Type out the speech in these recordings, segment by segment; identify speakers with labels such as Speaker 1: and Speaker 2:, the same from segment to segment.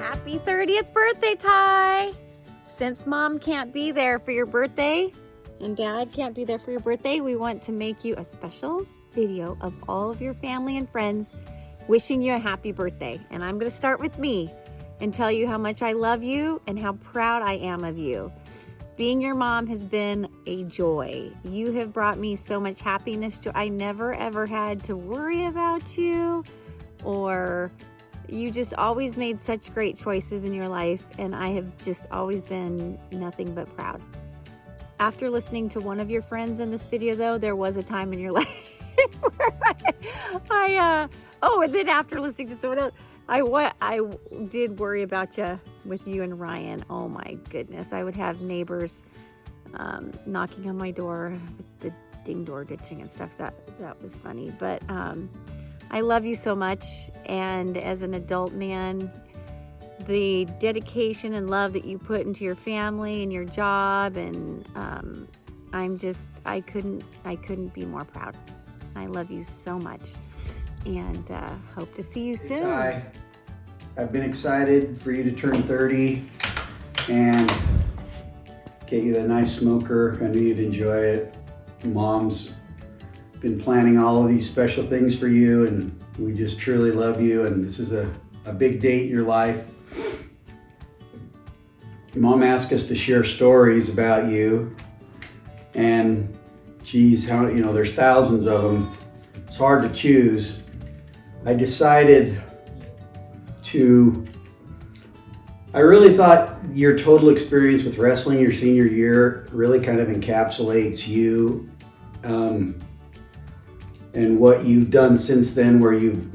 Speaker 1: Happy 30th birthday, Ty! Since Mom can't be there for your birthday and Dad can't be there for your birthday, we want to make you a special video of all of your family and friends wishing you a happy birthday. And I'm going to start with me and tell you how much I love you and how proud I am of you. Being your mom has been a joy. You have brought me so much happiness. I never ever had to worry about you, or you just always made such great choices in your life, and I have just always been nothing but proud. After listening to one of your friends in this video, though, there was a time in your life where and then after listening to someone else, I did worry about you with you and Ryan. Oh my goodness. I would have neighbors knocking on my door with the ding door ditching and stuff. That was funny. But I love you so much. And as an adult man, the dedication and love that you put into your family and your job, and I couldn't be more proud. I love you so much, and hope to see you soon.
Speaker 2: Hi. I've been excited for you to turn 30 and get you that nice smoker. I knew you'd enjoy it. Mom's been planning all of these special things for you, and we just truly love you, and this is a big date in your life. Mom asked us to share stories about you, and geez, there's thousands of them. It's hard to choose. I decided I really thought your total experience with wrestling your senior year really kind of encapsulates you and what you've done since then, where you've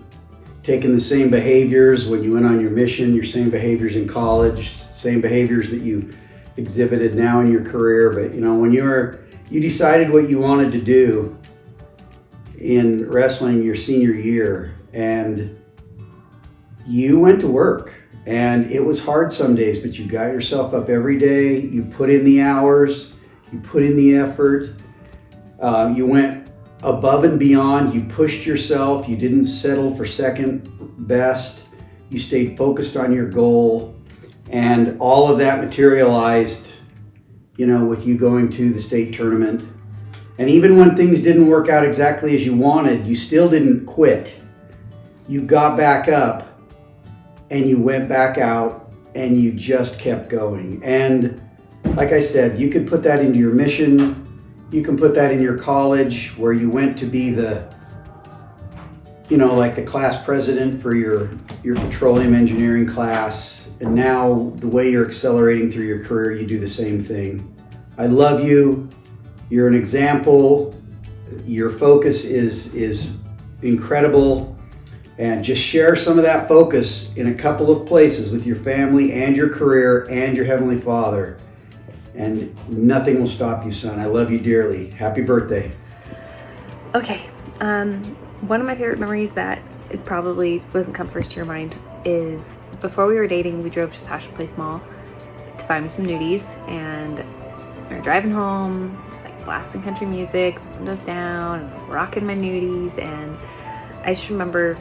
Speaker 2: taken the same behaviors when you went on your mission, your same behaviors in college, same behaviors that you exhibited now in your career. But when you decided what you wanted to do in wrestling your senior year, and you went to work, and it was hard some days, but you got yourself up every day. You put in the hours, you put in the effort, you went above and beyond, you pushed yourself, you didn't settle for second best, you stayed focused on your goal, and all of that materialized, with you going to the state tournament. And even when things didn't work out exactly as you wanted, you still didn't quit. You got back up, and you went back out, and you just kept going. And like I said, you could put that into your mission. You can put that in your college, where you went to be the class president for your petroleum engineering class. And now the way you're accelerating through your career, you do the same thing. I love you. You're an example. Your focus is incredible. And just share some of that focus in a couple of places with your family and your career and your Heavenly Father. And nothing will stop you, son. I love you dearly. Happy birthday.
Speaker 3: Okay. One of my favorite memories that it probably doesn't come first to your mind is before we were dating, we drove to Passion Place Mall to buy me some nudies, and we were driving home, just like blasting country music, windows down, and rocking my nudies, and I just remember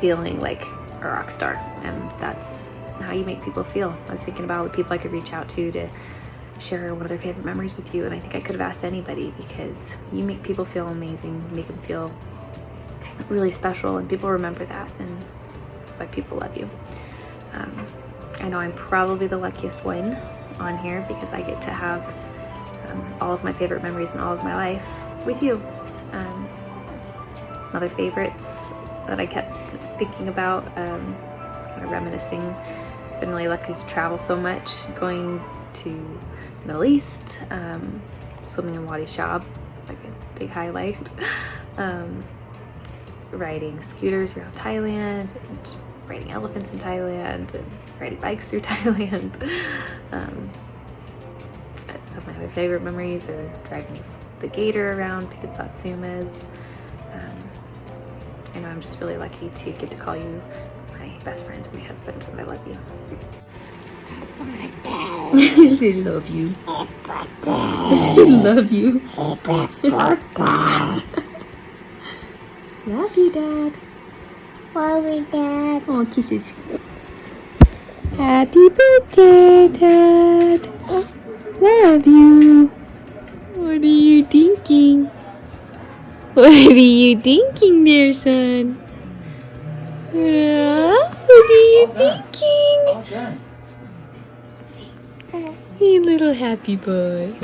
Speaker 3: feeling like a rock star, and that's how you make people feel. I was thinking about the people I could reach out to share one of their favorite memories with you, and I think I could have asked anybody, because you make people feel amazing, you make them feel really special, and people remember that, and that's why people love you. I know I'm probably the luckiest one on here, because I get to have all of my favorite memories in all of my life with you. Some other favorites that I kept thinking about, kind of reminiscing. I've been really lucky to travel so much, going to the Middle East, swimming in Wadi Shab, it's like a big highlight, riding scooters around Thailand, and riding elephants in Thailand, and riding bikes through Thailand. Some of my other favorite memories are driving the gator around Picket Satsumas. I know I'm just really lucky to get to call you my best friend and my husband, and I love you. I love you. I love you. Love you, Dad.
Speaker 4: Love you, Dad.
Speaker 3: Oh, kisses. Happy birthday, Dad. Love you. What are you thinking? What are you thinking there, son? What are you thinking? You little happy boy.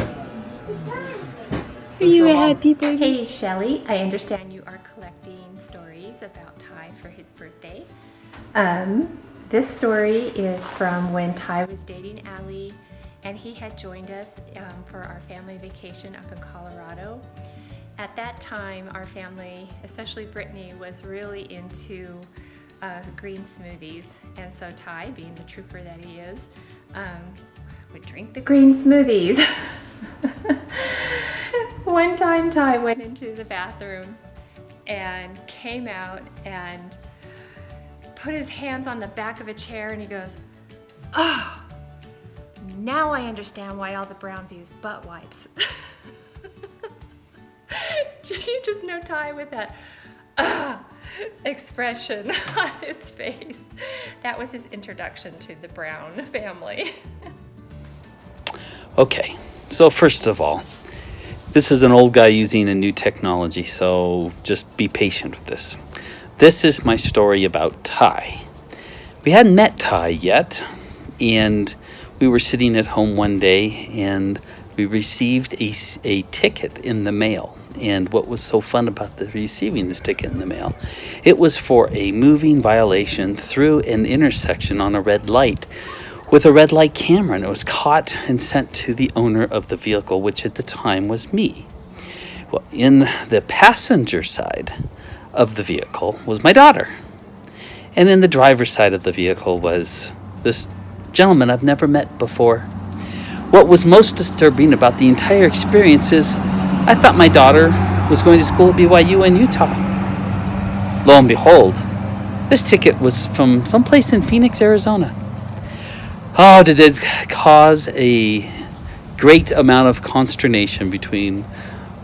Speaker 3: Are you a happy boy? Hey, Shelly, I understand you are collecting stories about Ty for his birthday. This story is from when Ty was dating Allie, and he had joined us for our family vacation up in Colorado. At that time, our family, especially Brittany, was really into green smoothies, and so Ty, being the trooper that he is, would drink the green smoothies. One time Ty went into the bathroom and came out and put his hands on the back of a chair, and he goes, "Oh, now I understand why all the Browns use butt wipes." You just know Ty with that expression on his face. That was his introduction to the Brown family.
Speaker 4: Okay, so first of all, this is an old guy using a new technology, so just be patient with this. This is my story about Ty. We hadn't met Ty yet, and we were sitting at home one day, and we received a ticket in the mail. And what was so fun about receiving this ticket in the mail, it was for a moving violation through an intersection on a red light with a red light camera, and it was caught and sent to the owner of the vehicle, which at the time was me. Well, in the passenger side of the vehicle was my daughter, and in the driver's side of the vehicle was this gentleman I've never met before. What was most disturbing about the entire experience is I thought my daughter was going to school at BYU in Utah. Lo and behold, this ticket was from someplace in Phoenix, Arizona. Oh, did it cause a great amount of consternation between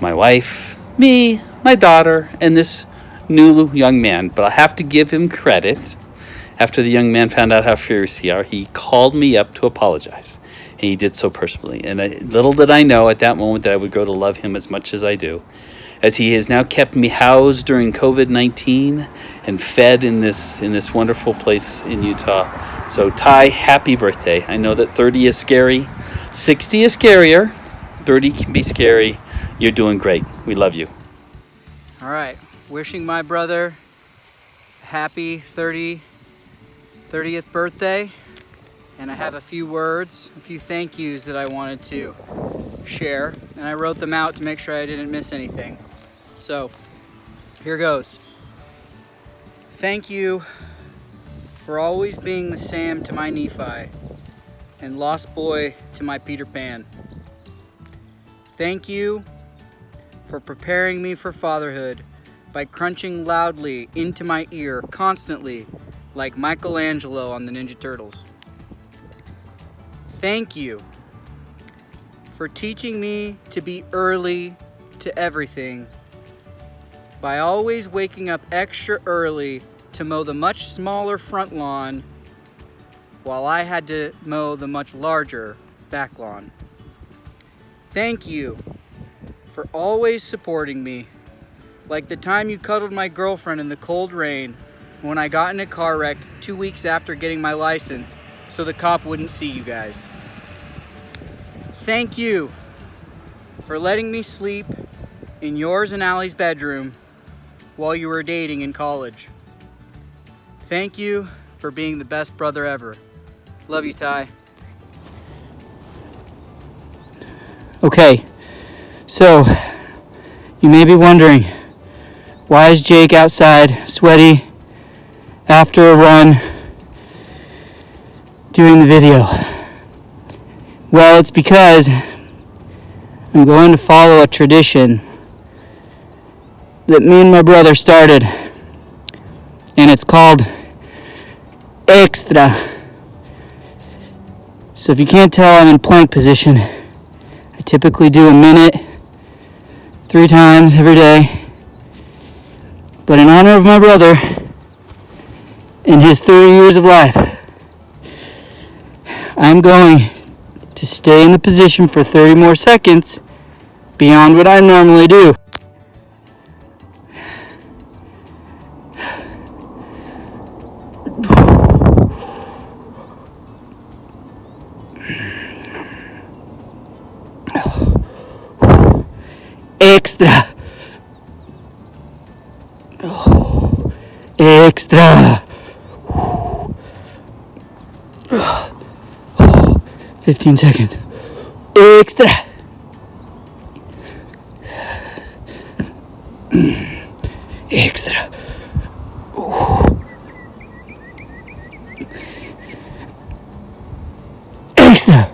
Speaker 4: my wife, me, my daughter, and this new young man. But I have to give him credit. After the young man found out how furious he called me up to apologize. And he did so personally. And little did I know at that moment that I would grow to love him as much as I do, as he has now kept me housed during COVID-19 and fed in this wonderful place in Utah. So Ty, happy birthday. I know that 30 is scary. 60 is scarier. 30 can be scary. You're doing great. We love you.
Speaker 5: All right, wishing my brother happy 30th birthday. And I have a few words, a few thank yous that I wanted to share. And I wrote them out to make sure I didn't miss anything. So, here goes. Thank you for always being the Sam to my Nephi and Lost Boy to my Peter Pan. Thank you for preparing me for fatherhood by crunching loudly into my ear constantly like Michelangelo on the Ninja Turtles. Thank you for teaching me to be early to everything by always waking up extra early to mow the much smaller front lawn while I had to mow the much larger back lawn. Thank you for always supporting me, like the time you cuddled my girlfriend in the cold rain when I got in a car wreck 2 weeks after getting my license so the cop wouldn't see you guys. Thank you for letting me sleep in yours and Allie's bedroom while you were dating in college. Thank you for being the best brother ever. Love you, Ty. Okay, so you may be wondering, why is Jake outside sweaty after a run doing the video? Well, it's because I'm going to follow a tradition that me and my brother started, and it's called extra. So if you can't tell, I'm in plank position. I typically do a minute 3 times every day. But in honor of my brother and his 30 years of life, I'm going to stay in the position for 30 more seconds beyond what I normally do. Extra. Extra. 15 seconds. Extra. Extra. Extra.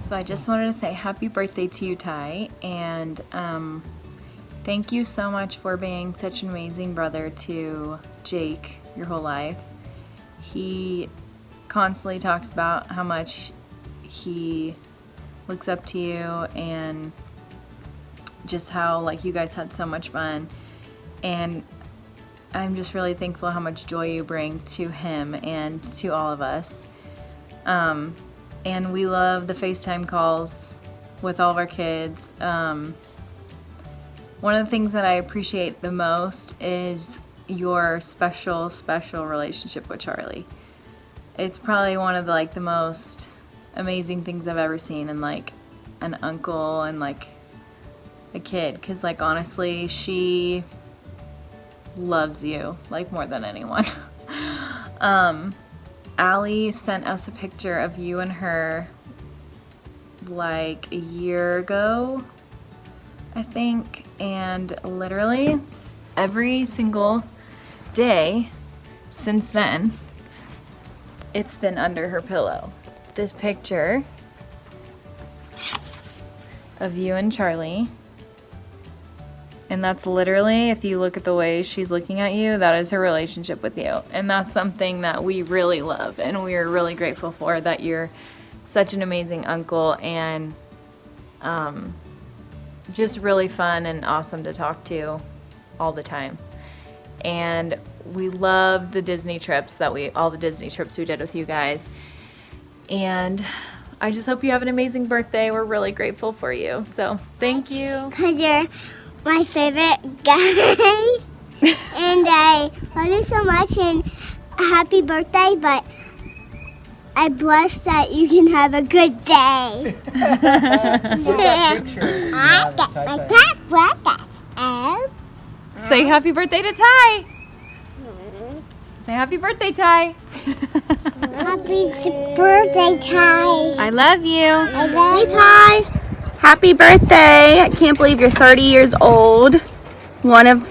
Speaker 6: So I just wanted to say happy birthday to you, Ty, and thank you so much for being such an amazing brother to Jake your whole life. He constantly talks about how much he looks up to you and just how like you guys had so much fun, and I'm just really thankful how much joy you bring to him and to all of us. And we love the FaceTime calls with all of our kids. One of the things that I appreciate the most is your special relationship with Charlie. It's probably one of the most amazing things I've ever seen in like an uncle and like a kid, because like honestly she loves you like more than anyone. Allie sent us a picture of you and her like a year ago, I think, and literally every single day since then it's been under her pillow. This picture of you and Charlie, and that's literally, if you look at the way she's looking at you, that is her relationship with you. And that's something that we really love and we are really grateful for, that you're such an amazing uncle and just really fun and awesome to talk to all the time. And we love the Disney trips all the Disney trips we did with you guys. And I just hope you have an amazing birthday. We're really grateful for you. So thank you.
Speaker 7: Because you're my favorite guy. And I love you so much and happy birthday, but I bless that you can have a good day. I get my birthday.
Speaker 6: Say happy birthday to Ty. Say happy birthday, Ty.
Speaker 7: Happy birthday, Ty.
Speaker 6: I love you.
Speaker 7: I love you.
Speaker 1: Ty, happy birthday. I can't believe you're 30 years old. One of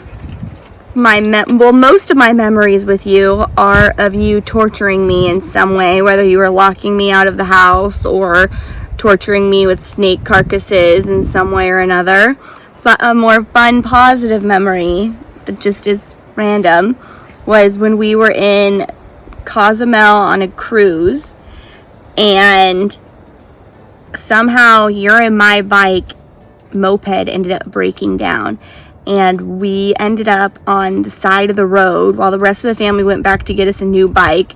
Speaker 1: my, most of my memories with you are of you torturing me in some way, whether you were locking me out of the house or torturing me with snake carcasses in some way or another. But a more fun, positive memory that just is random was when we were in Cozumel on a cruise, and somehow your and my bike moped ended up breaking down, and we ended up on the side of the road while the rest of the family went back to get us a new bike,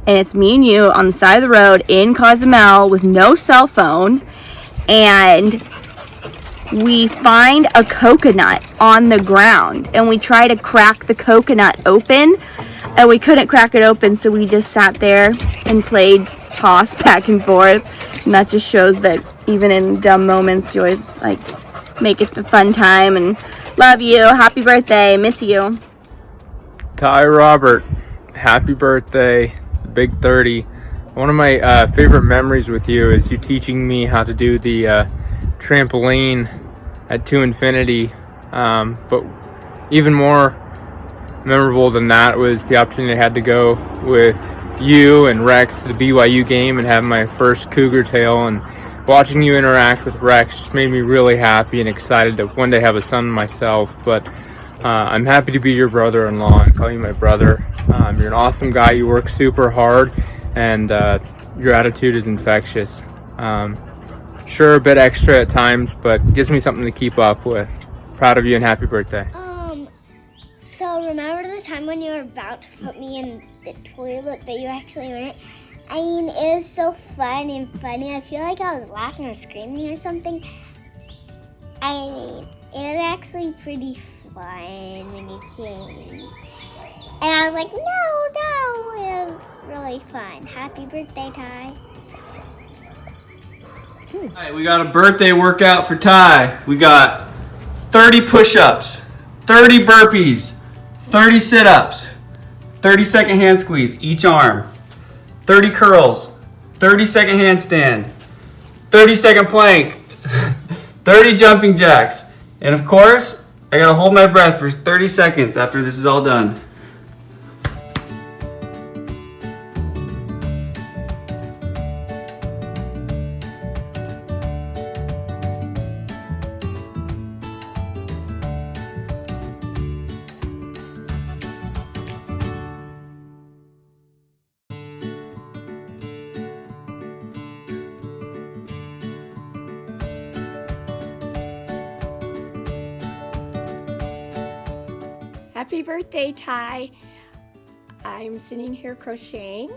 Speaker 1: and it's me and you on the side of the road in Cozumel with no cell phone, and we find a coconut on the ground and we try to crack the coconut open and we couldn't crack it open, so we just sat there and played toss back and forth. And that just shows that even in dumb moments you always like make it a fun time. And love you, happy birthday, miss you.
Speaker 8: Ty Robert, happy birthday, big 30. One of my favorite memories with you is you teaching me how to do the trampoline at To Infinity, but even more memorable than that was the opportunity I had to go with you and Rex to the BYU game and have my first cougar tail, and watching you interact with Rex just made me really happy and excited to one day have a son myself. But I'm happy to be your brother-in-law and call you my brother. You're an awesome guy, you work super hard, and your attitude is infectious. Sure, a bit extra at times, but gives me something to keep up with. Proud of you and happy birthday.
Speaker 7: So remember the time when you were about to put me in the toilet, but you actually weren't, I mean, it was so fun and funny. I feel like I was laughing or screaming or something. I mean, it was actually pretty fun when you came. And I was like, no, it was really fun. Happy birthday, Ty.
Speaker 5: All right, we got a birthday workout for Ty. We got 30 push-ups, 30 burpees, 30 sit-ups, 30-second hand squeeze each arm, 30 curls, 30-second handstand, 30-second plank, 30 jumping jacks, and of course, I gotta hold my breath for 30 seconds after this is all done.
Speaker 9: Happy birthday, Ty. I'm sitting here crocheting,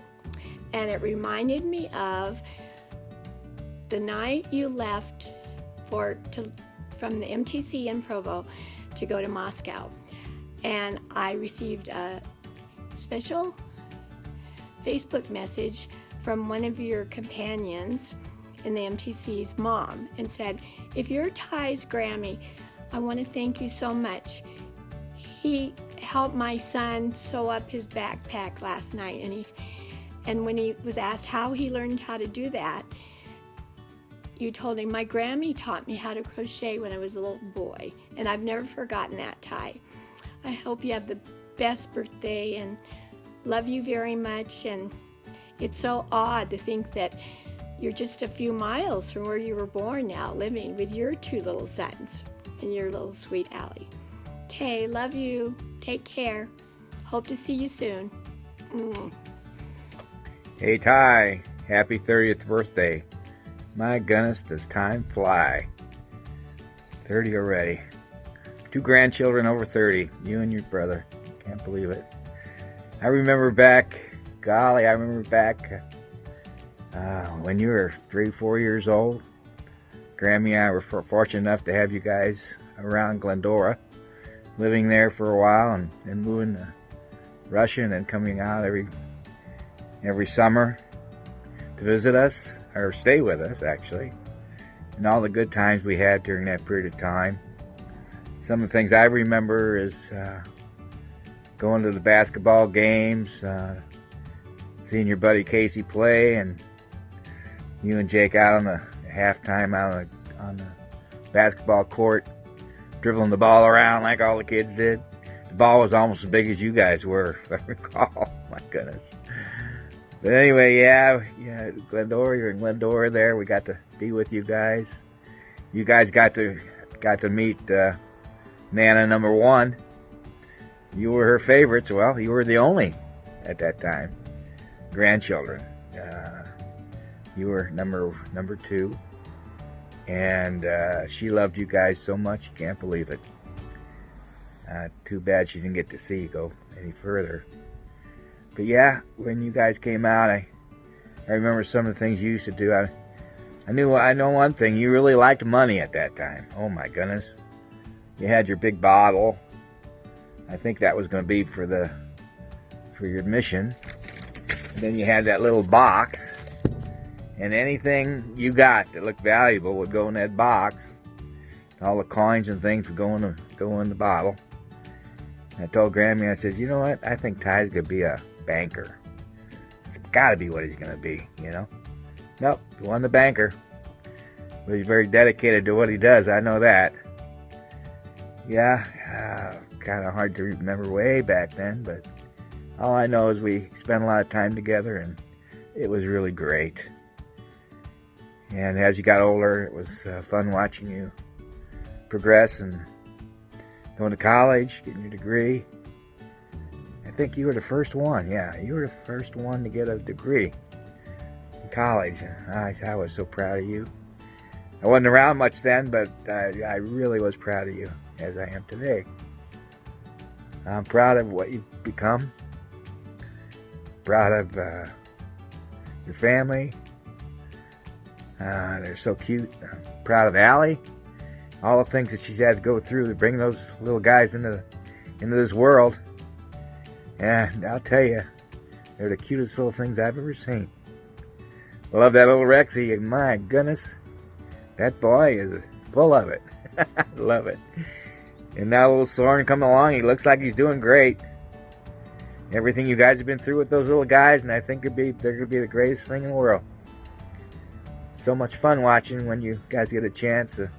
Speaker 9: and it reminded me of the night you left from the MTC in Provo to go to Moscow. And I received a special Facebook message from one of your companions in the MTC's mom and said, if you're Ty's Grammy, I want to thank you so much. He helped my son sew up his backpack last night, and when he was asked how he learned how to do that, you told him, my Grammy taught me how to crochet when I was a little boy, and I've never forgotten that, Ty. I hope you have the best birthday and love you very much. And it's so odd to think that you're just a few miles from where you were born now, living with your two little sons and your little sweet Allie. Okay, love you. Take care. Hope to see you soon.
Speaker 10: Hey Ty, happy 30th birthday. My goodness, does time fly. 30 already. 2 grandchildren over 30, you and your brother. Can't believe it. I remember back when you were 3-4 years old. Grammy and I were fortunate enough to have you guys around Glendora, living there for a while and then moving to Russia and then coming out every summer to visit us, or stay with us actually, and all the good times we had during that period of time. Some of the things I remember is going to the basketball games, seeing your buddy Casey play, and you and Jake out on the halftime out on the basketball court, dribbling the ball around like all the kids did. The ball was almost as big as you guys were, if I recall. My goodness. But anyway, yeah, Glendora, you're in Glendora there. We got to be with you guys. You guys got to meet Nana number 1. You were her favorites. Well, you were the only at that time grandchildren. You were number 2. And she loved you guys so much, you can't believe it. Too bad she didn't get to see you go any further. But yeah, when you guys came out, I remember some of the things you used to do. I know one thing, you really liked money at that time. Oh my goodness. You had your big bottle. I think that was going to be for your admission. And then you had that little box. And anything you got that looked valuable would go in that box. All the coins and things would go in the bottle. And I told Grammy, I said, you know what? I think Ty's going to be a banker. It's got to be what he's going to be, you know? Nope, he wasn't a banker. But he's very dedicated to what he does. I know that. Yeah, kind of hard to remember way back then. But all I know is we spent a lot of time together, and it was really great. And as you got older, it was fun watching you progress and going to college, getting your degree. I think you were the first one. Yeah, you were the first one to get a degree in college. And I was so proud of you. I wasn't around much then, but I really was proud of you, as I am today. I'm proud of what you've become. Proud of your family. They're so cute. I'm proud of Allie. All the things that she's had to go through to bring those little guys into this world. And I'll tell you, they're the cutest little things I've ever seen. I love that little Rexy. My goodness, that boy is full of it. I love it. And now little Soren coming along, he looks like he's doing great. Everything you guys have been through with those little guys, and I think they're going to be the greatest thing in the world. So much fun watching when you guys get a chance to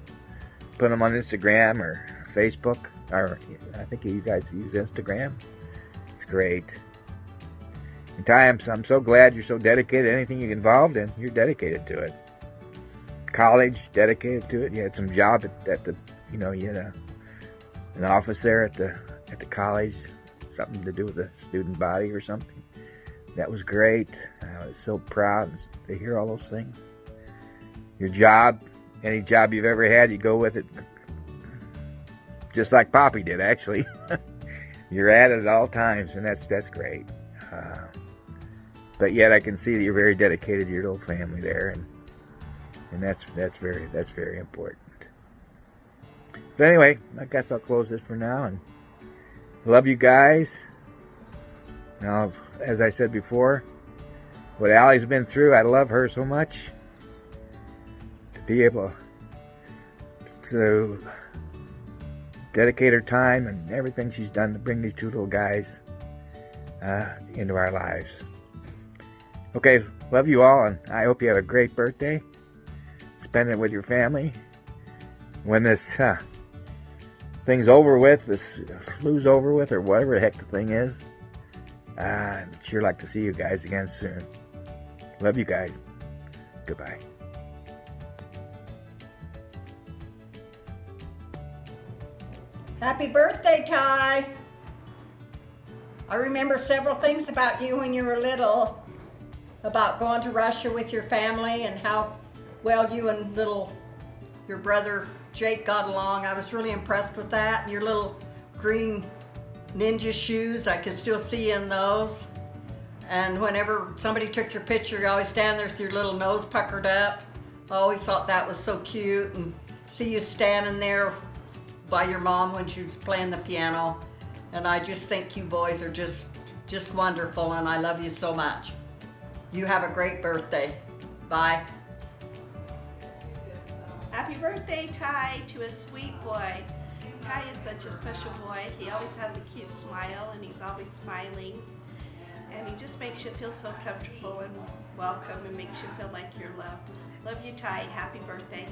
Speaker 10: put them on Instagram or Facebook, or I think you guys use Instagram. It's great. And Ty, I'm so glad you're so dedicated. Anything you're involved in, you're dedicated to it. College, dedicated to it. You had some job at the, you had an office there at the college, something to do with the student body or something. That was great. I was so proud to hear all those things. Your job, any job you've ever had, you go with it just like Poppy did, actually. You're at it at all times, and that's great. But yet I can see that you're very dedicated to your little family there, and that's very important. But anyway, I guess I'll close this for now, and love you guys. Now, as I said before, what Allie's been through, I love her so much. To be able to dedicate her time and everything she's done to bring these two little guys into our lives. Okay, love you all, and I hope you have a great birthday. Spend it with your family. When this thing's over with, this flu's over with, or whatever the heck the thing is, I'd sure like to see you guys again soon. Love you guys. Goodbye.
Speaker 11: Happy birthday, Ty. I remember several things about you when you were little, about going to Russia with your family and how well you and your brother Jake got along. I was really impressed with that. And your little green ninja shoes, I could still see you in those. And whenever somebody took your picture, you always stand there with your little nose puckered up. I always thought that was so cute, and see you standing there by your mom when she was playing the piano. And I just think you boys are just wonderful, and I love you so much. You have a great birthday. Bye.
Speaker 12: Happy birthday, Ty, to a sweet boy. Ty is such a special boy. He always has a cute smile, and he's always smiling. And he just makes you feel so comfortable and welcome, and makes you feel like you're loved. Love you, Ty. Happy birthday.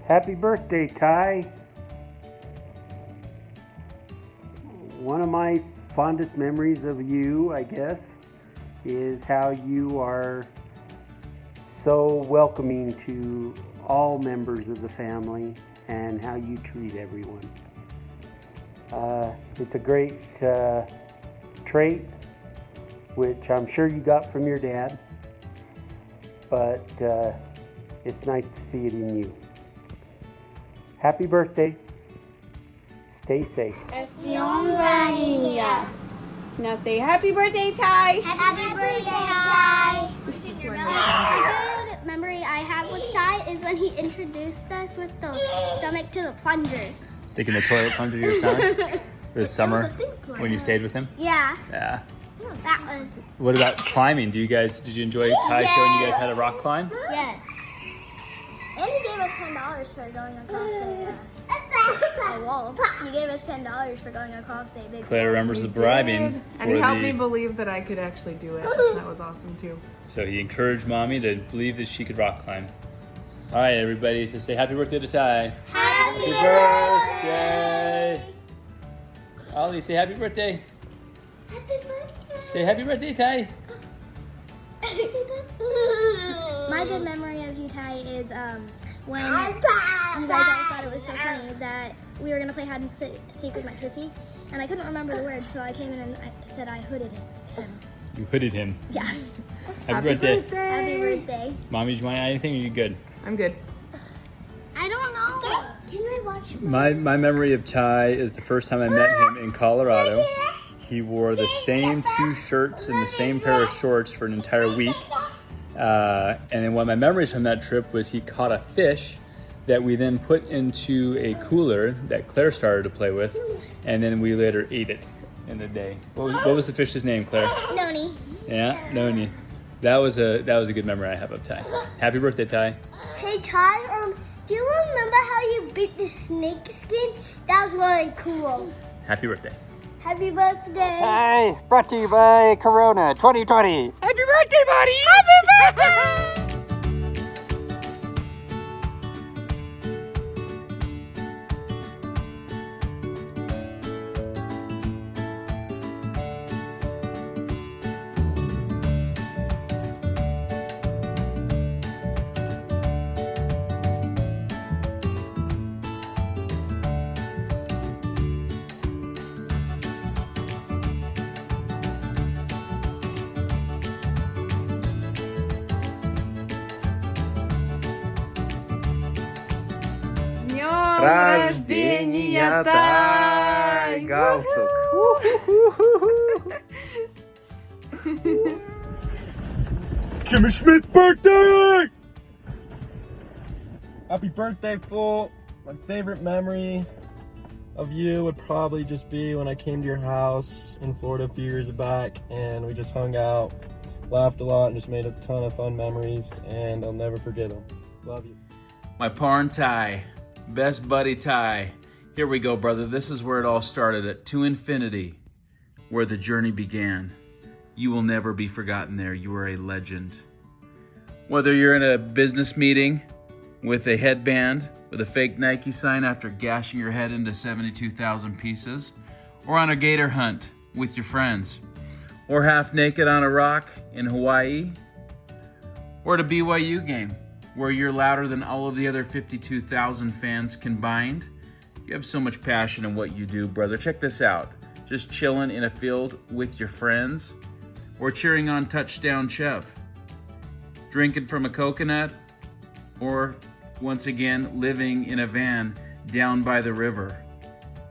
Speaker 13: Happy birthday, Ty. One of my fondest memories of you, I guess, is how you are so welcoming to all members of the family and how you treat everyone. It's a great trait, which I'm sure you got from your dad, but it's nice to see it in you. Happy birthday. Stay safe.
Speaker 9: Now say happy birthday, Ty.
Speaker 7: Happy birthday, Ty. A good memory I have with Ty is when he introduced us with the stomach to the plunger.
Speaker 8: Sticking the toilet plunger to your stomach? This summer when you stayed with him?
Speaker 7: Yeah.
Speaker 8: Yeah.
Speaker 7: That was.
Speaker 8: What about climbing? Did you enjoy Ty showing you guys how to rock climb?
Speaker 7: Yes. And he gave us $10 for going across a wall. He gave us $10 for going across a big
Speaker 8: Claire
Speaker 7: wall.
Speaker 8: remembers the bribing.
Speaker 14: And he helped me believe that I could actually do it. That was awesome too.
Speaker 8: So he encouraged Mommy to believe that she could rock climb. All right, everybody, to say happy birthday to Ty.
Speaker 7: Happy
Speaker 8: birthday! Ollie, say happy birthday.
Speaker 7: Happy birthday.
Speaker 8: Say happy birthday, Ty.
Speaker 7: My good memory of you, Ty, is when you guys all thought it was so funny that we were going to play hide and seek with my kissy, and I couldn't remember the words, so I came in and I said I hooded him.
Speaker 8: You hooded him.
Speaker 7: Yeah.
Speaker 8: Happy birthday.
Speaker 7: Happy birthday.
Speaker 8: Mommy, do you want to add anything, or are you good?
Speaker 14: I'm good.
Speaker 7: I don't know. Can I watch
Speaker 8: My memory of Ty is the first time I met him in Colorado. he wore the same 2 shirts and the same pair of shorts for an entire week. And then one of my memories from that trip was he caught a fish that we then put into a cooler that Claire started to play with, and then we later ate it in the day. What was the fish's name, Claire?
Speaker 7: Noni.
Speaker 8: Yeah, Noni. That was a good memory I have of Ty. Happy birthday, Ty.
Speaker 7: Hey Ty, do you remember how you beat the snake skin? That was really cool.
Speaker 8: Happy birthday.
Speaker 7: Happy birthday.
Speaker 5: Hi, brought to you by Corona 2020.
Speaker 7: Happy birthday, buddy. Happy birthday.
Speaker 8: Рождения, Тай! Галстук. Kimmy Schmidt's birthday!
Speaker 15: Happy birthday, Fool. My favorite memory of you would probably just be when I came to your house in Florida a few years back and we just hung out, laughed a lot, and just made a ton of fun memories, and I'll never forget them. Love you.
Speaker 4: My parn Ty, best buddy Ty. Here we go, brother. This is where it all started, at To Infinity, where the journey began. You will never be forgotten there. You are a legend. Whether you're in a business meeting with a headband, with a fake Nike sign after gashing your head into 72,000 pieces, or on a gator hunt with your friends, or half naked on a rock in Hawaii, or at a BYU game where you're louder than all of the other 52,000 fans combined. You have so much passion in what you do, brother. Check this out. Just chilling in a field with your friends, or cheering on touchdown Chev, drinking from a coconut, or once again, living in a van down by the river.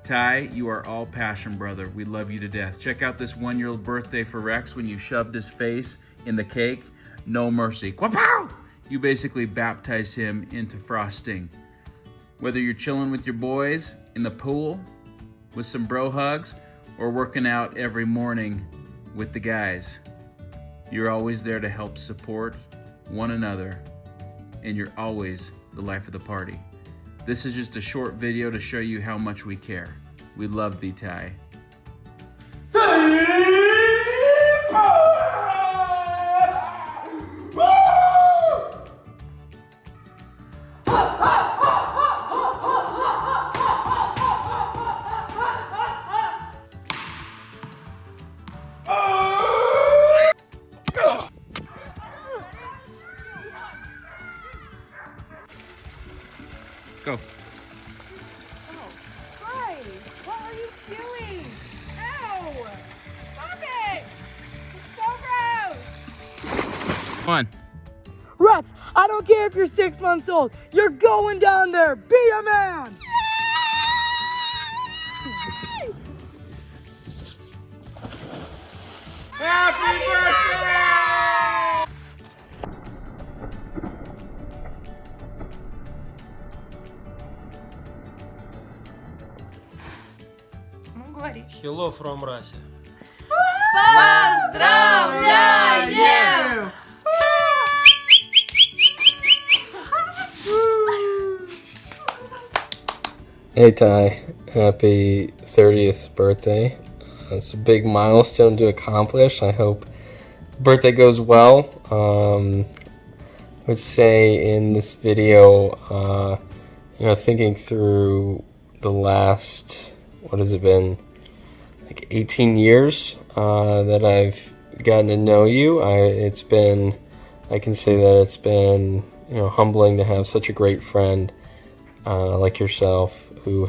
Speaker 4: Ty, you are all passion, brother. We love you to death. Check out this 1-year-old birthday for Rex when you shoved his face in the cake. No mercy. Quapow! You basically baptized him into frosting. Whether you're chilling with your boys in the pool with some bro hugs, or working out every morning with the guys, you're always there to help support one another, and you're always the life of the party. This is just a short video to show you how much we care. We love thee, Ty. Go.
Speaker 14: Hi! What are you doing? Ow! Stop it! It's so gross!
Speaker 4: Come on.
Speaker 16: Rex, I don't care if you're 6 months old. You're going down there. Be a man.
Speaker 14: Happy birthday!
Speaker 17: Hello from Russia.
Speaker 14: Поздравляем!
Speaker 18: Hey Ty, happy 30th birthday. It's a big milestone to accomplish. I hope the birthday goes well. I would say in this video, thinking through the last, what has it been, like 18 years that I've gotten to know you. I can say that it's been, humbling to have such a great friend like yourself, who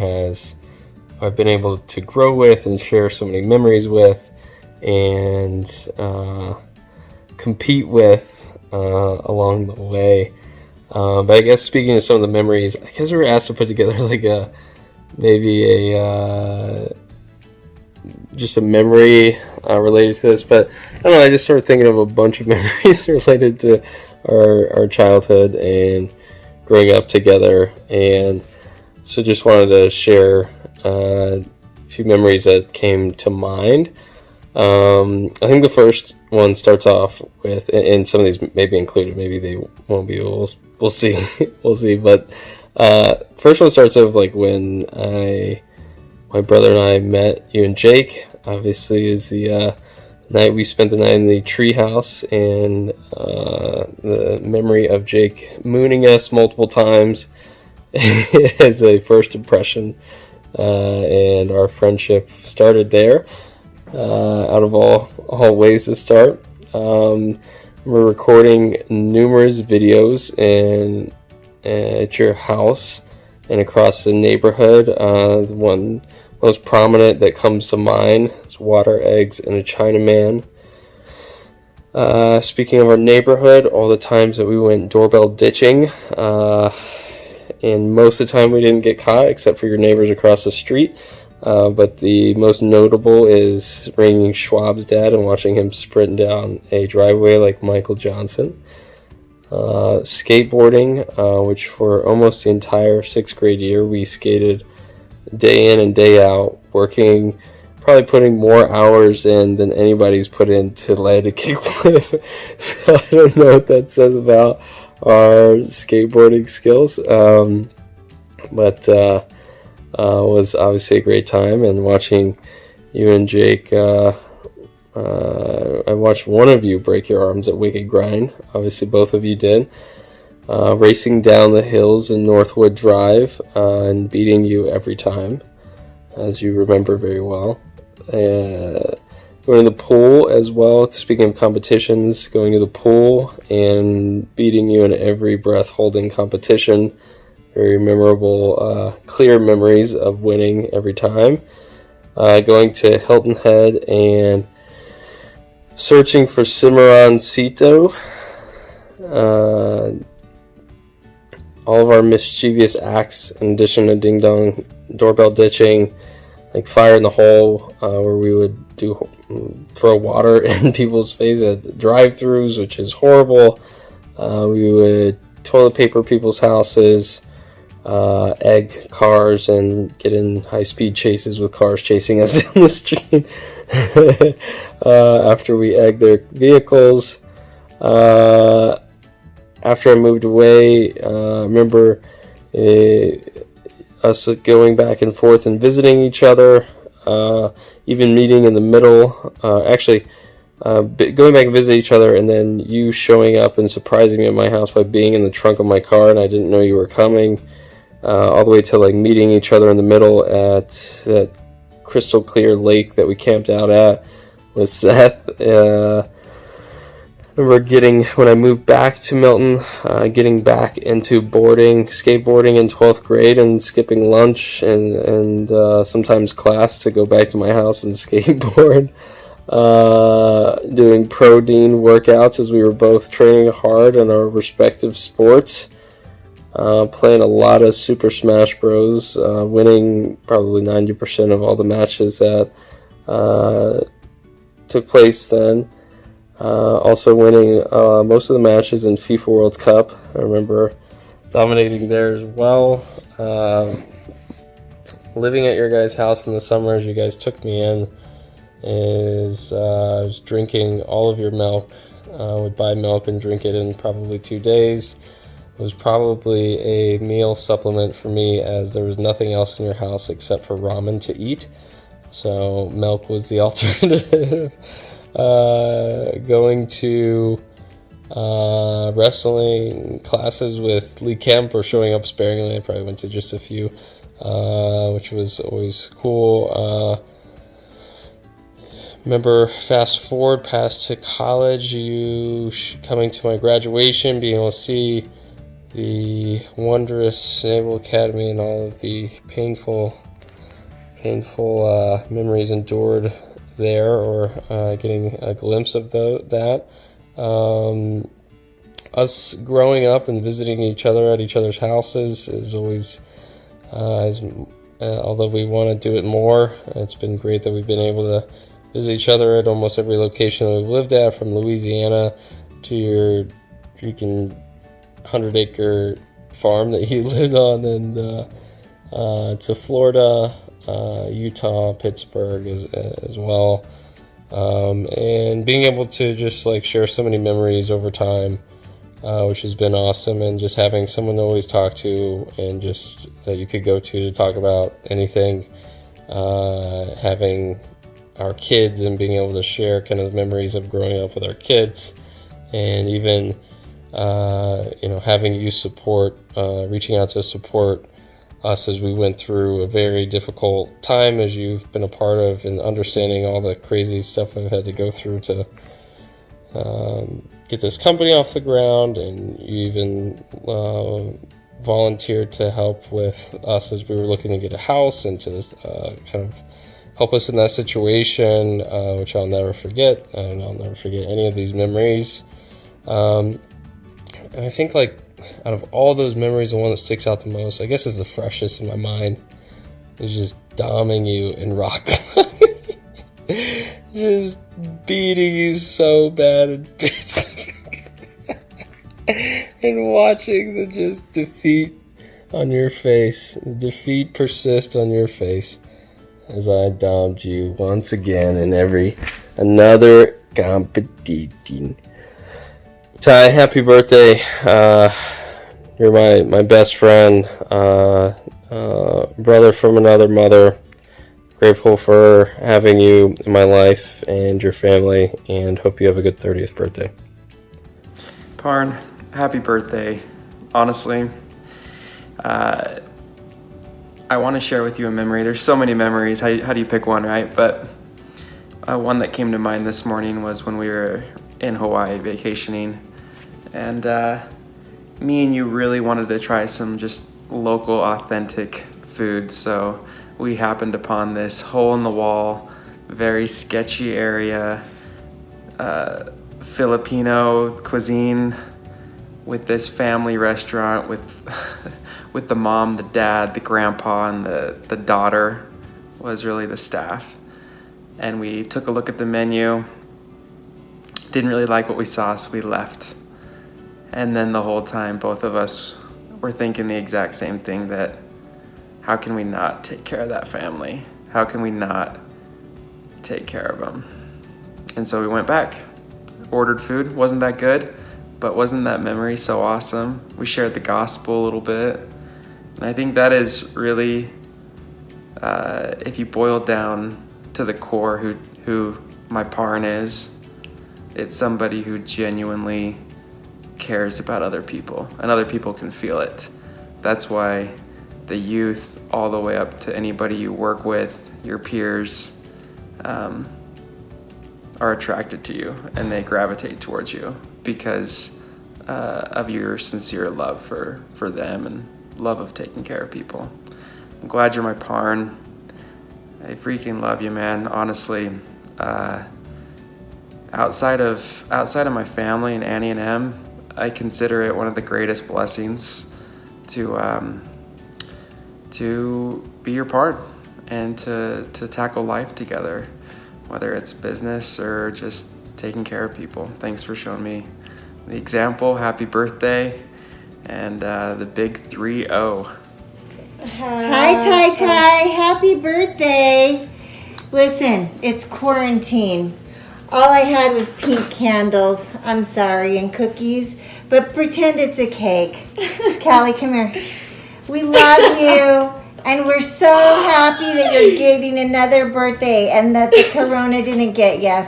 Speaker 18: I've been able to grow with and share so many memories with, and compete with along the way. But I guess speaking of some of the memories, I guess we were asked to put together like maybe a just a memory related to this, but I don't know, I just started thinking of a bunch of memories related to our childhood and growing up together, and so just wanted to share a few memories that came to mind. I think the first one starts off with, and some of these may be included, maybe they won't be, we'll see. We'll see, but first one starts off like when my brother and I met you and Jake. Obviously is the night we spent the night in the treehouse, and the memory of Jake mooning us multiple times as a first impression, and our friendship started there. Out of all ways to start, we're recording numerous videos at your house and across the neighborhood. The one most prominent that comes to mind is water, eggs, and a Chinaman. Speaking of our neighborhood, all the times that we went doorbell ditching, and most of the time we didn't get caught except for your neighbors across the street. But the most notable is ringing Schwab's dad and watching him sprint down a driveway like Michael Johnson. Skateboarding, which for almost the entire 6th grade year we skated day in and day out, working, probably putting more hours in than anybody's put in to land a kickflip. So I don't know what that says about our skateboarding skills, but was obviously a great time. And watching you and Jake, I watched one of you break your arms at Wicked Grind. Obviously both of you did. Racing down the hills in Northwood Drive, and beating you every time, as you remember very well. Going to the pool as well. Speaking of competitions, going to the pool and beating you in every breath holding competition. Very memorable, clear memories of winning every time. Going to Hilton Head and searching for Cimarroncito. All of our mischievous acts, in addition to ding dong doorbell ditching, like fire in the hole, where we would throw water in people's face at drive-thrus, which is horrible. We would toilet paper people's houses, egg cars, and get in high-speed chases with cars chasing us in the street after we egged their vehicles. After I moved away, I remember us going back and forth and visiting each other, even meeting in the middle. Going back and visit each other, and then you showing up and surprising me at my house by being in the trunk of my car, and I didn't know you were coming. All the way to like meeting each other in the middle at that crystal clear lake that we camped out at with Seth. I remember when I moved back to Milton, getting back into skateboarding in 12th grade, and skipping lunch and sometimes class to go back to my house and skateboard. Doing pro dean workouts as we were both training hard in our respective sports. Playing a lot of Super Smash Bros, winning probably 90% of all the matches that took place then. Also winning most of the matches in FIFA World Cup. I remember dominating there as well. Living at your guys' house in the summer as you guys took me in, I was drinking all of your milk. Would buy milk and drink it in probably 2 days. It was probably a meal supplement for me, as there was nothing else in your house except for ramen to eat. So milk was the alternative. Going to wrestling classes with Lee Kemp, or showing up sparingly. I probably went to just a few, which was always cool. Remember, fast forward past to college, you coming to my graduation, being able to see the wondrous Naval Academy and all of the painful memories endured there, or getting a glimpse of that. Us growing up and visiting each other at each other's houses is always although we want to do it more. It's been great that we've been able to visit each other at almost every location that we've lived at, from Louisiana to your freaking 100-acre farm that you lived on, and to Florida, Utah, Pittsburgh as well. And being able to just like share so many memories over time, which has been awesome, and just having someone to always talk to and just that you could go to talk about anything, having our kids and being able to share kind of the memories of growing up with our kids, and even having you support, reaching out to support us as we went through a very difficult time, as you've been a part of, and understanding all the crazy stuff I've had to go through to get this company off the ground. And you even volunteered to help with us as we were looking to get a house, and to kind of help us in that situation, which I'll never forget, and I'll never forget any of these memories. And I think, like, out of all those memories, the one that sticks out the most, I guess, is the freshest in my mind, is just doming you in rock climbing. Just beating you so bad in bits. And watching the just defeat on your face, the defeat persist on your face, as I domed you once again in another competition. Ty, happy birthday. You're my best friend, brother from another mother. Grateful for having you in my life and your family, and hope you have a good 30th birthday.
Speaker 17: Parn, happy birthday. Honestly, I want to share with you a memory. There's so many memories. How do you pick one, right? But one that came to mind this morning was when we were in Hawaii vacationing, and me and you really wanted to try some just local, authentic food. So we happened upon this hole-in-the-wall, very sketchy area, Filipino cuisine, with this family restaurant with the mom, the dad, the grandpa, and the daughter was really the staff. And we took a look at the menu, didn't really like what we saw, so we left. And then the whole time, both of us were thinking the exact same thing, that how can we not take care of that family? How can we not take care of them? And so we went back, ordered food. Wasn't that good, but wasn't that memory so awesome? We shared the gospel a little bit. And I think that is really, if you boil down to the core who my parn is, it's somebody who genuinely cares about other people, and other people can feel it. That's why the youth, all the way up to anybody you work with, your peers, are attracted to you, and they gravitate towards you because of your sincere love for them and love of taking care of people. I'm glad you're my parn. I freaking love you, man. Honestly, outside of my family and Annie and Em, I consider it one of the greatest blessings to be your part and to tackle life together, whether it's business or just taking care of people. Thanks for showing me the example. Happy birthday, and the big 3-0.
Speaker 19: Hi, Ty Ty. Happy birthday. Listen, it's quarantine. All I had was pink candles, I'm sorry, and cookies, but pretend it's a cake. Callie, come here. We love you, and we're so happy that you're getting another birthday and that the corona didn't get you.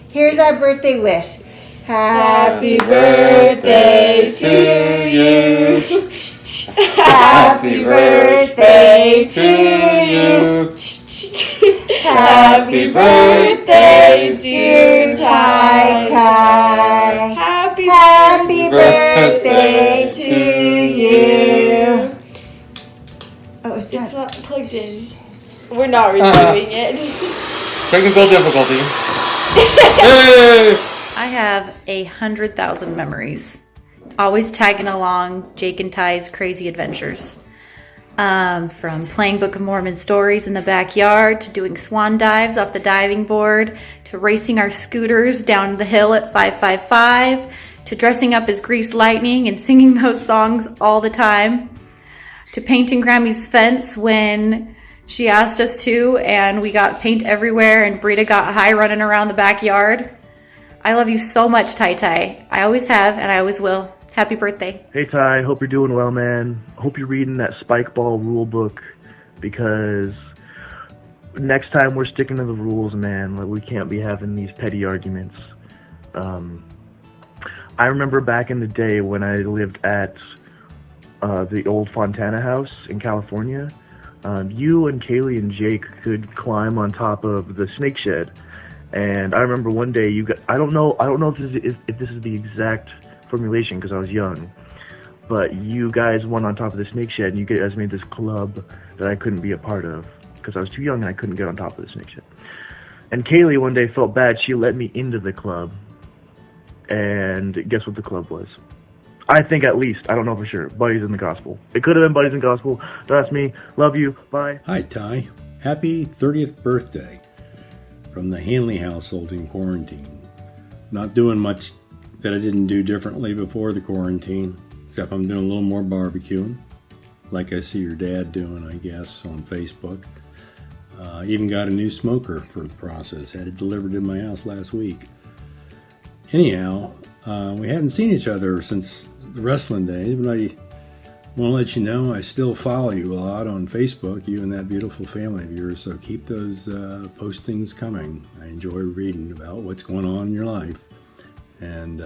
Speaker 19: Here's our birthday wish. Happy birthday to you. Happy birthday to you. Happy birthday, dear Ty Ty. Happy birthday to you. Oh, it's not plugged in. We're not redoing it.
Speaker 17: Technical difficulty.
Speaker 1: I have 100,000 memories. Always tagging along Jake and Ty's crazy adventures. From playing Book of Mormon stories in the backyard, to doing swan dives off the diving board, to racing our scooters down the hill at 555, to dressing up as Grease Lightning and singing those songs all the time, to painting Grammy's fence when she asked us to, and we got paint everywhere and Brita got high running around the backyard. I love you so much, Tai Tai. I always have, and I always will. Happy birthday.
Speaker 20: Hey Ty, hope you're doing well, man. Hope you're reading that spike ball rule book, because next time we're sticking to the rules, man. Like, we can't be having these petty arguments. I remember back in the day when I lived at the old Fontana house in California, you and Kaylee and Jake could climb on top of the snake shed. And I remember one day you got, I don't know if this is the exact formulation because I was young, but you guys went on top of the snake shed and you guys made this club that I couldn't be a part of because I was too young and I couldn't get on top of the snake shed. And Kaylee one day felt bad. She let me into the club, and guess what the club was? I think, at least, I don't know for sure, Buddies in the Gospel. It could have been Buddies in the Gospel. That's me. Love you. Bye.
Speaker 21: Hi, Ty. Happy 30th birthday from the Hanley household in quarantine. Not doing much that I didn't do differently before the quarantine, except I'm doing a little more barbecuing, like I see your dad doing, I guess, on Facebook. Even got a new smoker for the process. Had it delivered in my house last week. Anyhow, we haven't seen each other since the wrestling days, but I want to let you know I still follow you a lot on Facebook, you and that beautiful family of yours, so keep those postings coming. I enjoy reading about what's going on in your life, and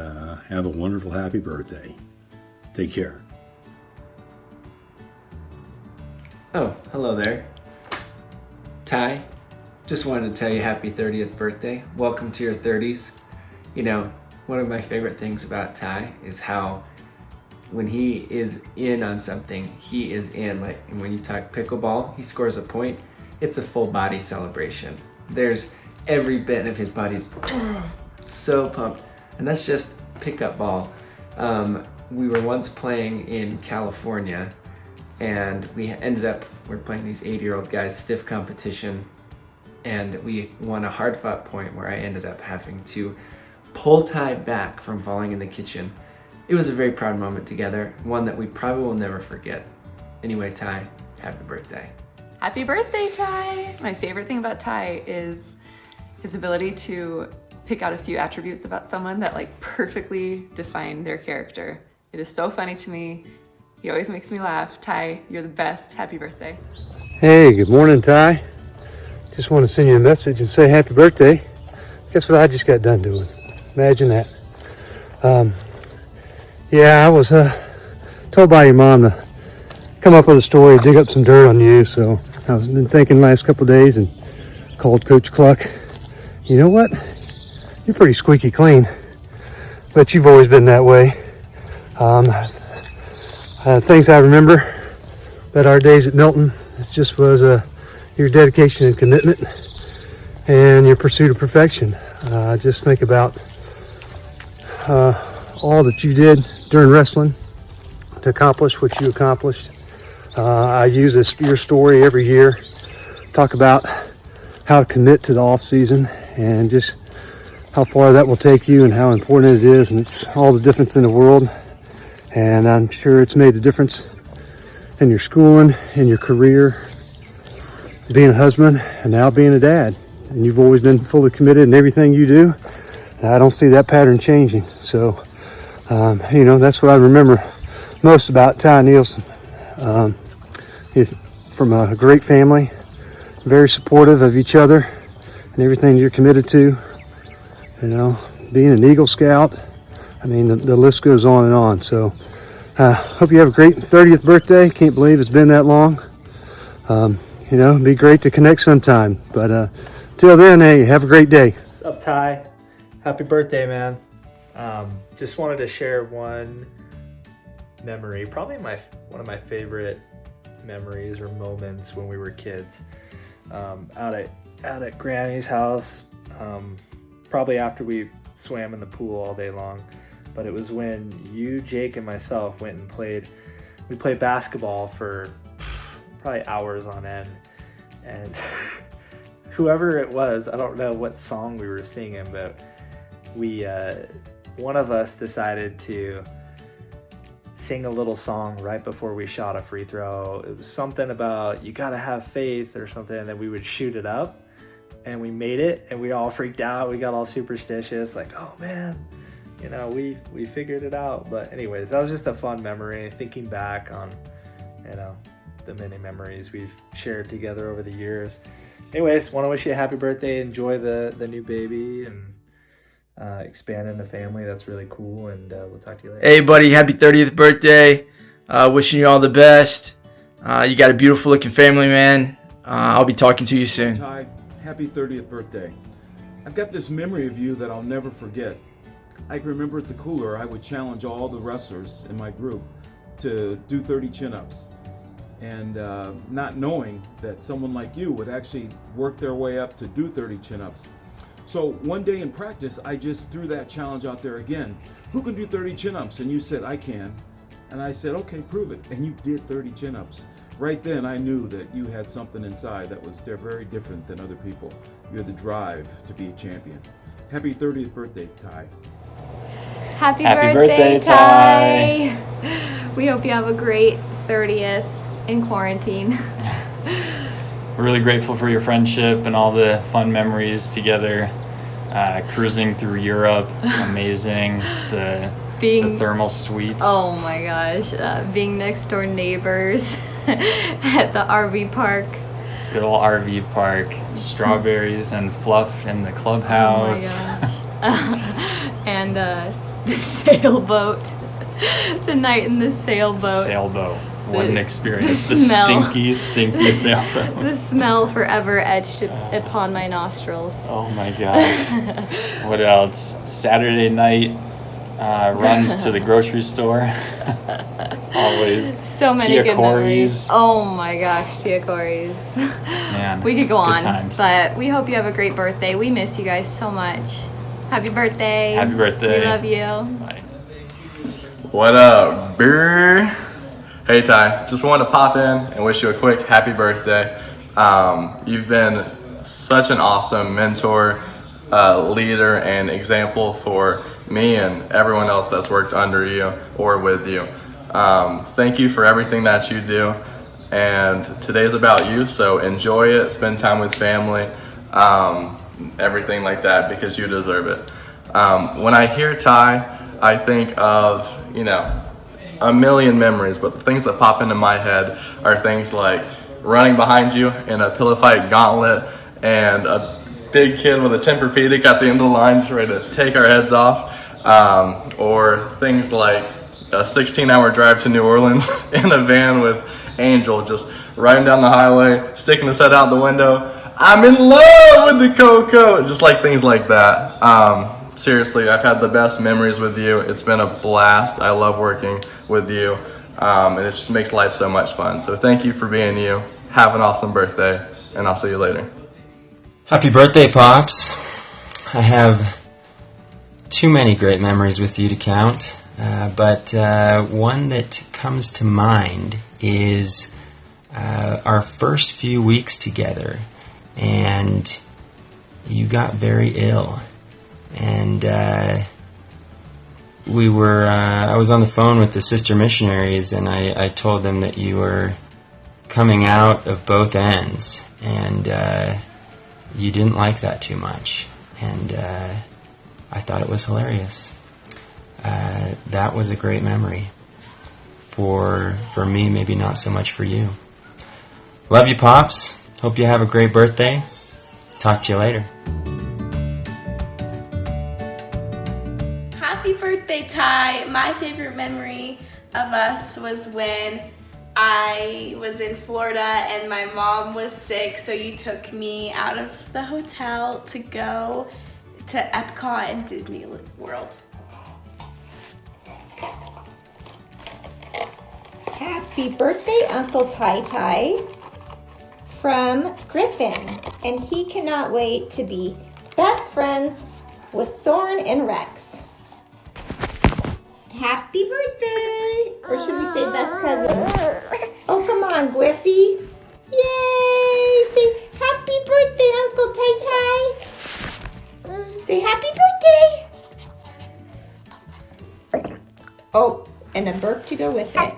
Speaker 21: have a wonderful happy birthday. Take care.
Speaker 22: Oh, hello there. Ty, just wanted to tell you happy 30th birthday. Welcome to your 30s. You know, one of my favorite things about Ty is how when he is in on something, he is in. Like when you talk pickleball, he scores a point, it's a full body celebration. There's every bit of his body's so pumped. And that's just pickup ball. We were once playing in California, and we're playing these 80-year-old guys stiff competition, and we won a hard fought point where I ended up having to pull Ty back from falling in the kitchen. It was a very proud moment together, one that we probably will never forget. Anyway, Ty, happy birthday.
Speaker 14: Happy birthday, Ty! My favorite thing about Ty is his ability to pick out a few attributes about someone that like perfectly define their character. It is so funny to me. He always makes me laugh. Ty, you're the best. Happy birthday.
Speaker 13: Hey, good morning, Ty. Just want to send you a message and say happy birthday. Guess what I just got done doing? Imagine that. Yeah, I was told by your mom to come up with a story, dig up some dirt on you, so I've been thinking the last couple of days and called Coach Cluck. You know what? You're pretty squeaky clean, but you've always been that way. Things I remember about our days at Milton, it just was your dedication and commitment and your pursuit of perfection. Just think about all that you did during wrestling to accomplish what you accomplished. I use your story every year, talk about how to commit to the off season and just how far that will take you and how important it is, and it's all the difference in the world. And I'm sure it's made the difference in your schooling, in your career, being a husband, and now being a dad. And you've always been fully committed in everything you do. And I don't see that pattern changing. So, that's what I remember most about Ty Nielsen. From a great family, very supportive of each other and everything you're committed to. Being an Eagle Scout. I mean, the list goes on and on. So, hope you have a great 30th birthday. Can't believe it's been that long. It'd be great to connect sometime. But till then, hey, have a great day.
Speaker 8: What's up, Ty? Happy birthday, man. Just wanted to share one memory, probably one of my favorite memories or moments when we were kids. Out at Granny's house, probably after we swam in the pool all day long. But it was when you, Jake, and myself went and played basketball for
Speaker 2: probably hours on end. And whoever it was, I don't know what song we were singing, but we, one of us decided to sing a little song right before we shot a free throw. It was something about you gotta have faith or something, and then we would shoot it up, and we made it, and we all freaked out. We got all superstitious, like, oh man, you know, we figured it out. But anyways, that was just a fun memory, thinking back on, you know, the many memories we've shared together over the years. Anyways, want to wish you a happy birthday. Enjoy the new baby and expanding the family. That's really cool, and we'll talk to you later.
Speaker 3: Hey buddy, happy 30th birthday. Wishing you all the best. You got a beautiful looking family, man. I'll be talking to you soon.
Speaker 23: Ty, happy 30th birthday. I've got this memory of you that I'll never forget. I can remember at the cooler, I would challenge all the wrestlers in my group to do 30 chin-ups. And not knowing that someone like you would actually work their way up to do 30 chin-ups. So one day in practice, I just threw that challenge out there again. Who can do 30 chin-ups? And you said, I can. And I said, okay, prove it. And you did 30 chin-ups. Right then, I knew that you had something inside that was very different than other people. You had the drive to be a champion. Happy 30th birthday, Ty.
Speaker 6: Happy
Speaker 4: birthday,
Speaker 6: Ty. We hope you have a great 30th in quarantine.
Speaker 4: We're really grateful for your friendship and all the fun memories together. Cruising through Europe, amazing. The thermal suites.
Speaker 6: Oh my gosh, being next door neighbors at the RV park.
Speaker 4: Good old RV park. Strawberries and fluff in the clubhouse.
Speaker 6: Oh my gosh. And the sailboat. The night in the sailboat.
Speaker 4: What an experience. The
Speaker 6: smell.
Speaker 4: stinky sailboat.
Speaker 6: The smell forever etched upon my nostrils.
Speaker 4: Oh my gosh. What else? Saturday night runs to the grocery store. Always.
Speaker 6: So many good memories. Oh my gosh, Tia Corey's.
Speaker 4: Man,
Speaker 6: we could go
Speaker 4: good
Speaker 6: on,
Speaker 4: times.
Speaker 6: but we hope you have a great birthday. We miss you guys so much. Happy birthday.
Speaker 4: Happy birthday.
Speaker 6: We love you.
Speaker 4: Bye.
Speaker 24: What up, brr? Hey Ty, just wanted to pop in and wish you a quick happy birthday. You've been such an awesome mentor, leader, and example for me and everyone else that's worked under you or with you. Thank you for everything that you do. And today's about you, so enjoy it, spend time with family, everything like that, because you deserve it. When I hear Ty, I think of, you know, a million memories, but the things that pop into my head are things like running behind you in a pillow fight gauntlet and a big kid with a Tempur-Pedic at the end of the line just ready to take our heads off, or things like a 16-hour drive to New Orleans in a van with Angel just riding down the highway, sticking his head out the window. I'm in love with the xoxo, just like things like that. Seriously, I've had the best memories with you. It's been a blast. I love working with you, and it just makes life so much fun. So thank you for being you. Have an awesome birthday, and I'll see you later.
Speaker 25: Happy birthday, Pops. I have too many great memories with you to count, but one that comes to mind is our first few weeks together, and you got very ill. And I was on the phone with the sister missionaries, and I told them that you were coming out of both ends, and you didn't like that too much, and I thought it was hilarious. That was a great memory for me, maybe not so much for you. Love you, Pops. Hope you have a great birthday. Talk to you later.
Speaker 26: Happy birthday, Ty. My favorite memory of us was when I was in Florida and my mom was sick, so you took me out of the hotel to go to Epcot and Disney World.
Speaker 27: Happy birthday, Uncle Ty Ty, from Griffin. And he cannot wait to be best friends with Soren and Rex. Happy birthday! Or should we say best cousins? Oh, come on, Griffy. Yay! Say happy birthday, Uncle Tai Tai. Say happy birthday. Oh, and a burp to go with it.
Speaker 2: Hey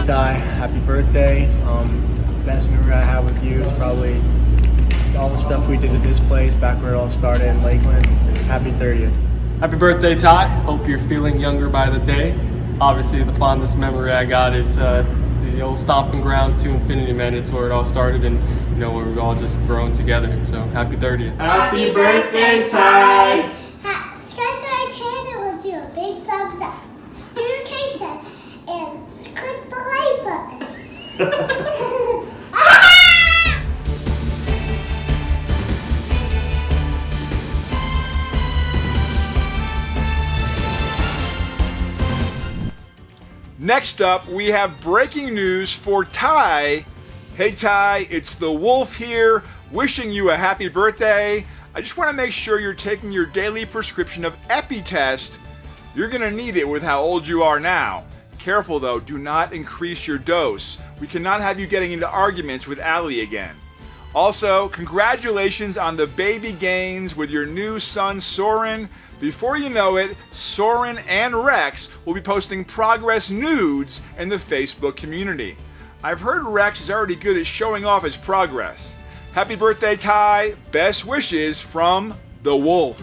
Speaker 2: Ty, happy birthday. Best memory I have with you is probably all the stuff we did at this place back where it all started in Lakeland. Happy 30th.
Speaker 8: Happy birthday, Ty. Hope you're feeling younger by the day. Obviously, the fondest memory I got is the old stomping grounds to Infinity Man. It's where it all started, and you know, where we've all just grown together. So happy 30th.
Speaker 5: Happy birthday, Ty.
Speaker 7: Subscribe to my channel and do a big thumbs up. Notification and click the like button.
Speaker 9: Next up, we have breaking news for Ty. Hey Ty, it's the Wolf here, wishing you a happy birthday. I just want to make sure you're taking your daily prescription of EpiTest. You're going to need it with how old you are now. Careful though, do not increase your dose. We cannot have you getting into arguments with Allie again. Also, congratulations on the baby gains with your new son Soren. Before you know it, Soren and Rex will be posting progress nudes in the Facebook community. I've heard Rex is already good at showing off his progress. Happy birthday, Ty. Best wishes from the Wolf.